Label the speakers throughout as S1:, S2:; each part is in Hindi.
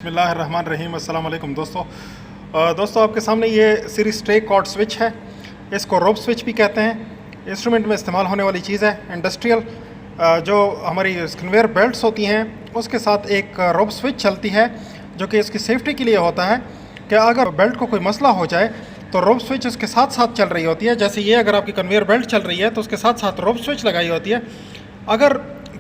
S1: बिस्मिल्लाहिर्रहमानिर्रहीम। अस्सलाम वालेकुम दोस्तों आपके सामने ये सीरीज स्ट्रे कॉर्ड स्विच है। इसको रोप स्विच भी कहते हैं। इंस्ट्रूमेंट में इस्तेमाल होने वाली चीज़ है। इंडस्ट्रियल जो हमारी कन्वेयर बेल्ट्स होती हैं उसके साथ एक रोप स्विच चलती है जो कि इसकी सेफ्टी के लिए होता है कि अगर बेल्ट को कोई मसला हो जाए तो रोप स्विच उसके साथ साथ चल रही होती है। जैसे ये अगर आपकी कन्वेयर बेल्ट चल रही है तो उसके साथ साथ रोप स्विच लगाई होती है। अगर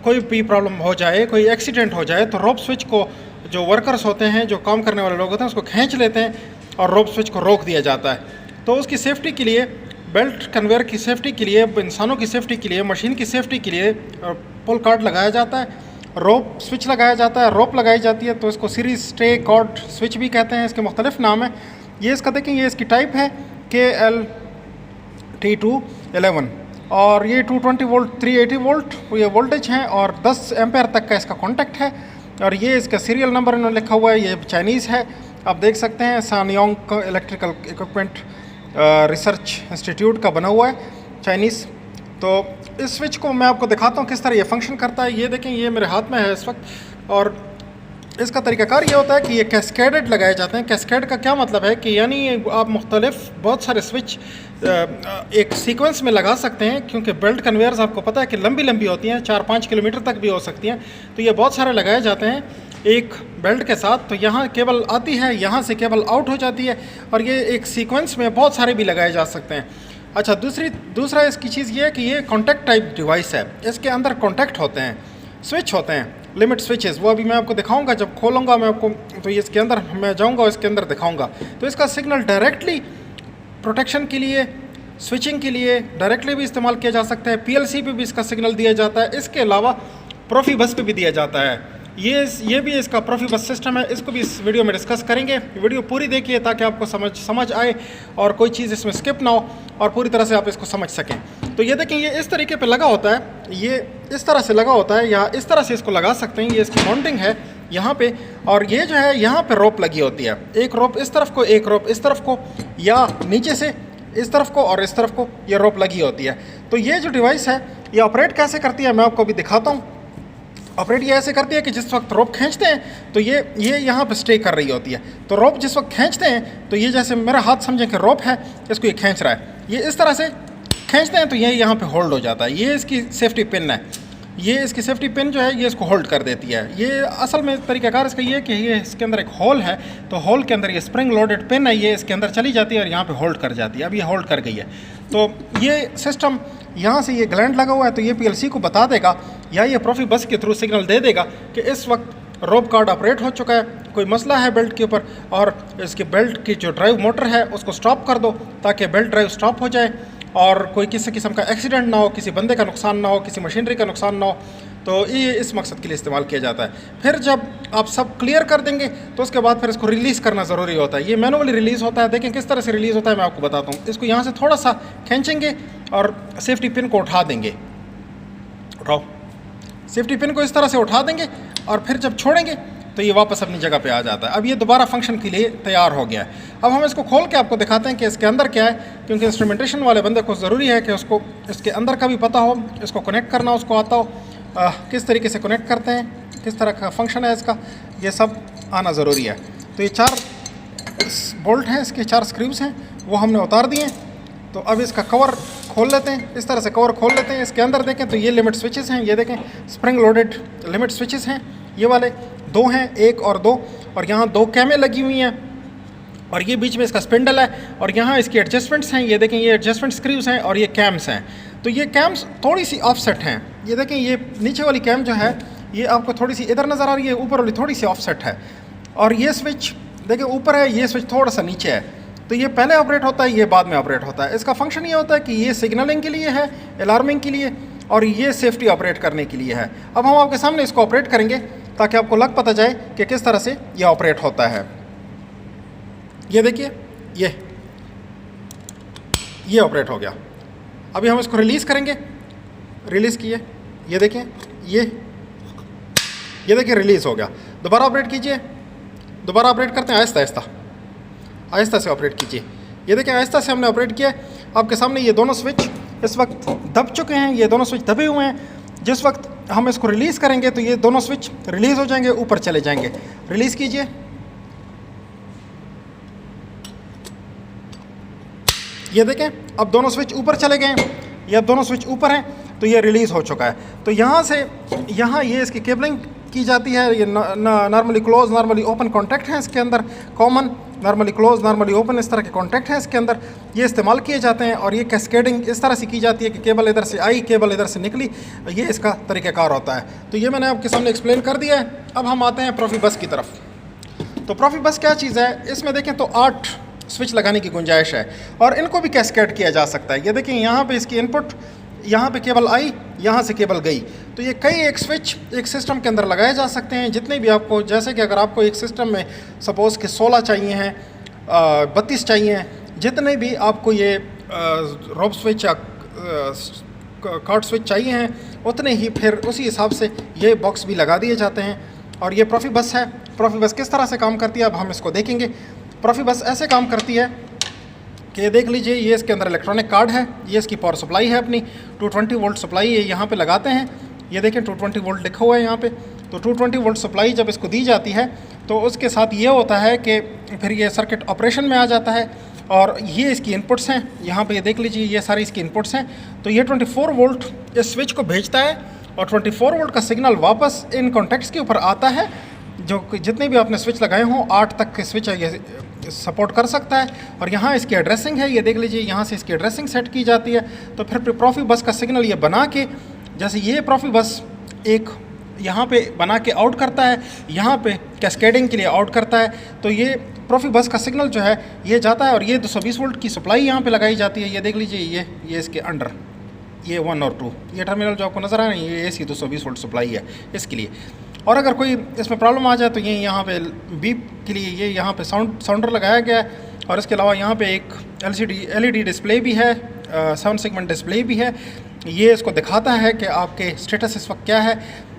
S1: कोई भी प्रॉब्लम हो जाए, कोई एक्सीडेंट हो जाए तो रोप स्विच को जो वर्कर्स होते हैं, जो काम करने वाले लोग होते हैं, उसको खींच लेते हैं और रोप स्विच को रोक दिया जाता है। तो उसकी सेफ्टी के लिए, बेल्ट कन्वेयर की सेफ्टी के लिए, इंसानों की सेफ्टी के लिए, मशीन की सेफ्टी के लिए पुल कार्ड लगाया जाता है, रोप स्विच लगाया जाता है, रोप लगाई जाती है। तो इसको सीरीज स्ट्रे कॉर्ड स्विच भी कहते हैं। इसके मुख्तलिफ नाम है। ये इसका देखें, ये इसकी टाइप है KLT211 और ये 220 वोल्ट 380 वोल्ट ये वोल्टेज हैं और 10 एम्पेयर तक का इसका कॉन्टैक्ट है। और ये इसका सीरियल नंबर इन्होंने लिखा हुआ है। ये चाइनीज़ है, आप देख सकते हैं। सानयोंग इलेक्ट्रिकल इक्विपमेंट रिसर्च इंस्टीट्यूट का बना हुआ है, चाइनीज़। तो इस स्विच को मैं आपको दिखाता हूँ किस तरह ये फंक्शन करता है। ये देखें, ये मेरे हाथ में है इस वक्त। और इसका तरीकाकार ये होता है कि ये कैस्केडेड लगाए जाते हैं। कैस्केड का क्या मतलब है कि यानी आप मुख्तलिफ बहुत सारे स्विच एक सीक्वेंस में लगा सकते हैं, क्योंकि बेल्ट कन्वेयर्स आपको पता है कि लंबी लंबी होती हैं, 4-5 किलोमीटर तक भी हो सकती हैं। तो ये बहुत सारे लगाए जाते हैं एक बेल्ट के साथ। तो यहाँ केबल आती है, यहाँ से केबल आउट हो जाती है और ये एक सीक्वेंस में बहुत सारे भी लगाए जा सकते हैं। अच्छा, दूसरा इसकी चीज़ ये है कि ये कॉन्टैक्ट टाइप डिवाइस है। इसके अंदर कॉन्टैक्ट होते हैं, स्विच होते हैं, लिमिट स्विचेस। वो अभी मैं आपको दिखाऊंगा, जब खोलूंगा मैं आपको तो ये इसके अंदर मैं जाऊंगा, इसके अंदर दिखाऊंगा। तो इसका सिग्नल डायरेक्टली प्रोटेक्शन के लिए, स्विचिंग के लिए डायरेक्टली भी इस्तेमाल किया जा सकता है। PLC पे भी इसका सिग्नल दिया जाता है। इसके अलावा प्रोफी बस पे भी दिया जाता है। ये भी इसका प्रोफी बस सिस्टम है। इसको भी इस वीडियो में डिस्कस करेंगे। वीडियो पूरी देखिए ताकि आपको समझ आए और कोई चीज़ इसमें स्किप ना हो और पूरी तरह से आप इसको समझ सकें। तो ये देखें, ये इस तरीके पे लगा होता है, ये इस तरह से लगा होता है, या इस तरह से इसको लगा सकते हैं। ये इसकी माउंटिंग है यहाँ पे, और ये जो है यहाँ पे रोप लगी होती है। एक रोप इस तरफ को, एक रोप इस तरफ को, या नीचे से इस तरफ को और इस तरफ को ये रोप लगी होती है। तो ये जो डिवाइस है ये ऑपरेट कैसे करती है मैं आपको अभी दिखाता हूँ। ऑपरेट ये ऐसे करती है कि जिस वक्त रोप खींचते हैं तो ये यहाँ पे स्टे कर रही होती है। तो रोप जिस वक्त खींचते हैं तो ये, जैसे मेरा हाथ समझें कि रोप है, इसको ये खींच रहा है, ये इस तरह से खींचते हैं तो ये यहाँ पे होल्ड हो जाता है। ये इसकी सेफ्टी पिन है। ये इसकी सेफ्टी पिन जो है ये इसको होल्ड कर देती है। ये असल में तरीक़ाकार इसका ये है कि ये इसके अंदर एक होल है, तो होल के अंदर ये स्प्रिंग लोडेड पिन है, ये इसके अंदर चली जाती है और यहाँ पे होल्ड कर जाती है। अब ये होल्ड कर गई है। तो ये सिस्टम यहाँ से ये ग्लैंड लगा हुआ है, तो ये PLC को बता देगा या ये प्रोफी बस के थ्रू सिग्नल दे देगा कि इस वक्त रोप कार्ड ऑपरेट हो चुका है, कोई मसला है बेल्ट के ऊपर, और इसके बेल्ट की जो ड्राइव मोटर है उसको स्टॉप कर दो ताकि बेल्ट ड्राइव स्टॉप हो जाए और कोई किसी किस्म का एक्सीडेंट ना हो, किसी बंदे का नुकसान ना हो, किसी मशीनरी का नुकसान ना हो। तो ये इस मकसद के लिए इस्तेमाल किया जाता है। फिर जब आप सब क्लियर कर देंगे तो उसके बाद फिर इसको रिलीज़ करना ज़रूरी होता है। ये मैनुअली रिलीज़ होता है। देखें किस तरह से रिलीज़ होता है, मैं आपको बताता हूँ। इसको यहाँ से थोड़ा सा खींचेंगे और सेफ्टी पिन को उठा देंगे। उठाओ, सेफ्टी पिन को इस तरह से उठा देंगे और फिर जब छोड़ेंगे तो ये वापस अपनी जगह पे आ जाता है। अब ये दोबारा फंक्शन के लिए तैयार हो गया है। अब हम इसको खोल के आपको दिखाते हैं कि इसके अंदर क्या है, क्योंकि इंस्ट्रूमेंटेशन वाले बंदे को ज़रूरी है कि उसको इसके अंदर का भी पता हो, इसको कनेक्ट करना उसको आता हो, किस तरीके से कनेक्ट करते हैं, किस तरह का फंक्शन है इसका, ये सब आना ज़रूरी है। तो ये 4 बोल्ट हैं, इसके 4 स्क्रूज हैं, वो हमने उतार दिए हैं। तो अब इसका कवर खोल लेते हैं। इस तरह से कवर खोल लेते हैं। इसके अंदर देखें तो ये लिमिट स्विचेस हैं। ये देखें स्प्रिंग लोडेड लिमिट स्विचेस हैं। ये वाले 2 हैं, 1 और 2, और यहाँ 2 कैमें लगी हुई हैं और ये बीच में इसका स्पिंडल है और यहाँ इसकी एडजस्टमेंट्स हैं। ये देखें, ये एडजस्टमेंट स्क्रूज हैं और ये कैम्स हैं। तो ये कैम्स थोड़ी सी ऑफसेट हैं। ये देखें, ये नीचे वाली कैम जो है ये आपको थोड़ी सी इधर नज़र आ रही है, ऊपर वाली थोड़ी सी ऑफसेट है। और ये स्विच देखें ऊपर है, ये स्विच थोड़ा सा नीचे है। तो ये पहले ऑपरेट होता है, ये बाद में ऑपरेट होता है। इसका फंक्शन ये होता है कि ये सिग्नलिंग के लिए है, अलार्मिंग के लिए, और ये सेफ्टी ऑपरेट करने के लिए है। अब हम आपके सामने इसको ऑपरेट करेंगे ताकि आपको लग पता जाए कि किस तरह से ये ऑपरेट होता है। ये देखिए, ये ऑपरेट हो गया। अभी हम इसको रिलीज़ करेंगे। रिलीज़ किए, ये देखें, ये देखिए रिलीज़ हो गया। दोबारा ऑपरेट कीजिए। दोबारा ऑपरेट करते हैं, आहिस्ता से ऑपरेट कीजिए। ये देखें, आहिस्ता से हमने ऑपरेट किया। आपके सामने ये दोनों स्विच इस वक्त दब चुके हैं, ये दोनों स्विच दबे हुए हैं। जिस वक्त हम इसको रिलीज़ करेंगे तो ये दोनों स्विच रिलीज़ हो जाएंगे, ऊपर चले जाएंगे। रिलीज़ कीजिए। ये देखें अब दोनों स्विच ऊपर चले गए हैं, ये अब दोनों स्विच ऊपर हैं, तो ये रिलीज़ हो चुका है। तो यहाँ से यहाँ ये इसकी केबलिंग की जाती है। ये normally close normally open contact हैं इसके अंदर, common normally close normally open इस तरह के कॉन्टैक्ट हैं इसके अंदर, ये इस्तेमाल किए जाते हैं। और ये कैस्केडिंग इस तरह से की जाती है कि केबल इधर से आई, केबल इधर से निकली, ये इसका तरीक़ाकार होता है। तो ये मैंने आपके सामने एक्सप्लेन कर दिया है। अब हम आते हैं प्रोफी बस की तरफ। तो प्रोफी बस क्या चीज़ है, इसमें देखें तो 8 स्विच लगाने की गुंजाइश है और इनको भी कैस्केड किया जा सकता है। ये देखें यहाँ पे इसकी इनपुट, यहाँ पे केबल आई, यहाँ से केबल गई, तो ये कई एक स्विच एक सिस्टम के अंदर लगाए जा सकते हैं जितने भी आपको, जैसे कि अगर आपको एक सिस्टम में सपोज़ कि 16 चाहिए हैं, 32 चाहिए हैं, जितने भी आपको ये रोप स्विच या कार्ड स्विच चाहिए हैं उतने ही फिर उसी हिसाब से ये बॉक्स भी लगा दिए जाते हैं। और ये प्रोफी बस है। प्रोफी बस किस तरह से काम करती है अब हम इसको देखेंगे। प्रोफी बस ऐसे काम करती है कि ये देख लीजिए, ये इसके अंदर इलेक्ट्रॉनिक कार्ड है, ये इसकी पावर सप्लाई है अपनी 220 वोल्ट सप्लाई है, यहाँ पे लगाते हैं। ये देखें 220 वोल्ट लिखा हुआ है यहाँ पे। तो 220 वोल्ट सप्लाई जब इसको दी जाती है तो उसके साथ ये होता है कि फिर ये सर्किट ऑपरेशन में आ जाता है। और ये इसकी इनपुट्स हैं, यहाँ पे ये देख लीजिए, ये सारी इसकी इनपुट्स हैं। तो ये 24 वोल्ट इस स्विच को भेजता है और 24 वोल्ट का सिग्नल वापस इन कॉन्टैक्ट्स के ऊपर आता है। जो जितने भी आपने स्विच लगाए हों 8 तक के स्विच है ये सपोर्ट कर सकता है। और यहाँ इसकी एड्रेसिंग है, ये देख लीजिए, यहाँ से इसकी एड्रेसिंग सेट की जाती है। तो फिर प्रोफी बस का सिग्नल ये बना के, जैसे ये प्रोफी बस एक यहाँ पे बना के आउट करता है, यहाँ पे कैस्केडिंग के लिए आउट करता है, तो ये प्रोफी बस का सिग्नल जो है ये जाता है। और ये 220 वोल्ट की सप्लाई यहाँ पे लगाई जाती है। ये देख लीजिए, ये इसके अंडर ये 1 और 2 ये टर्मिनल जो आपको नज़र आ रहा है, ये AC 220 वोल्ट सप्लाई है इसके लिए। और अगर कोई इसमें प्रॉब्लम आ जाए तो ये यहाँ पे बीप के लिए ये यहाँ पे साउंडर लगाया गया है। और इसके अलावा यहाँ पे एक LED डिस्प्ले भी है, 7 सेगमेंट डिस्प्ले भी है। ये इसको दिखाता है कि आपके स्टेटस इस वक्त क्या है।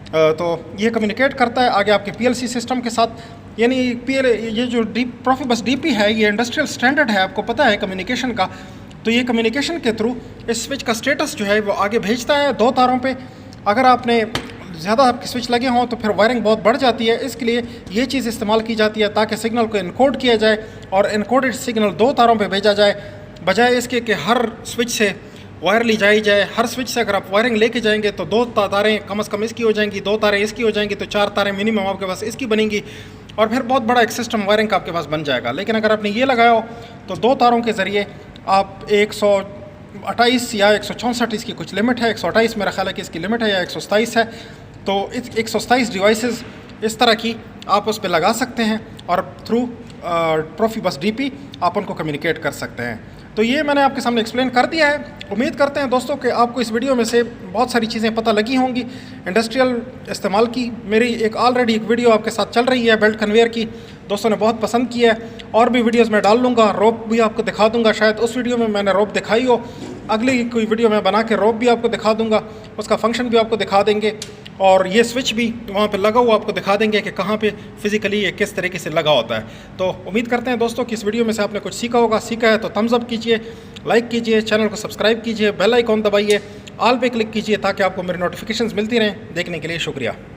S1: तो ये कम्युनिकेट करता है आगे आपके PLC सिस्टम के साथ। यानी ये जो प्रोफी बस DP है ये इंडस्ट्रियल स्टैंडर्ड है, आपको पता है कम्युनिकेशन का। तो ये कम्युनिकेशन के थ्रू इस स्विच का स्टेटस जो है वो आगे भेजता है 2 तारों पे। अगर आपने ज़्यादा आपके स्विच लगे हों तो फिर वायरिंग बहुत बढ़ जाती है, इसके लिए ये चीज़ इस्तेमाल की जाती है ताकि सिग्नल को इनकोड किया जाए और इनकोडेड सिग्नल 2 तारों पे भेजा जाए, बजाय इसके कि हर स्विच से वायर ली जाए। हर स्विच से अगर आप वायरिंग लेके जाएंगे तो 2 तारें कम से कम इसकी हो जाएंगी, 2 तारें इसकी हो जाएंगी, तो 4 तारें मिनिमम आपके पास इसकी बनेंगी और फिर बहुत बड़ा एक सिस्टम वायरिंग का आपके पास बन जाएगा। लेकिन अगर आपने ये लगाया हो तो 2 तारों के ज़रिए आप 128 या 164 इसकी कुछ लिमिट है, 128 मेरा ख्याल है कि इसकी लिमिट है या 127 है। तो 127 डिवाइसेस इस तरह की आप उस पर लगा सकते हैं और थ्रू प्रोफी बस DP आप उनको कम्युनिकेट कर सकते हैं। तो ये मैंने आपके सामने एक्सप्लेन कर दिया है। उम्मीद करते हैं दोस्तों कि आपको इस वीडियो में से बहुत सारी चीज़ें पता लगी होंगी इंडस्ट्रियल इस्तेमाल की। मेरी ऑलरेडी एक वीडियो आपके साथ चल रही है बेल्ट कन्वेयर की, दोस्तों ने बहुत पसंद किया है। और भी वीडियोस मैं डाल लूँगा, रोप भी आपको दिखा दूँगा, शायद उस वीडियो में मैंने रोप दिखाई हो, अगली कोई वीडियो में बना के रोप भी आपको दिखा दूँगा, उसका फंक्शन भी आपको दिखा देंगे। और ये स्विच भी वहाँ पे लगा हुआ आपको दिखा देंगे कि कहाँ पे फिज़िकली ये किस तरीके से लगा होता है। तो उम्मीद करते हैं दोस्तों कि इस वीडियो में से आपने कुछ सीखा होगा। सीखा है तो थम्स अप कीजिए, लाइक कीजिए, चैनल को सब्सक्राइब कीजिए, बेल आइकॉन दबाइए, ऑल पे क्लिक कीजिए ताकि आपको मेरी नोटिफिकेशंस मिलती रहें। देखने के लिए शुक्रिया।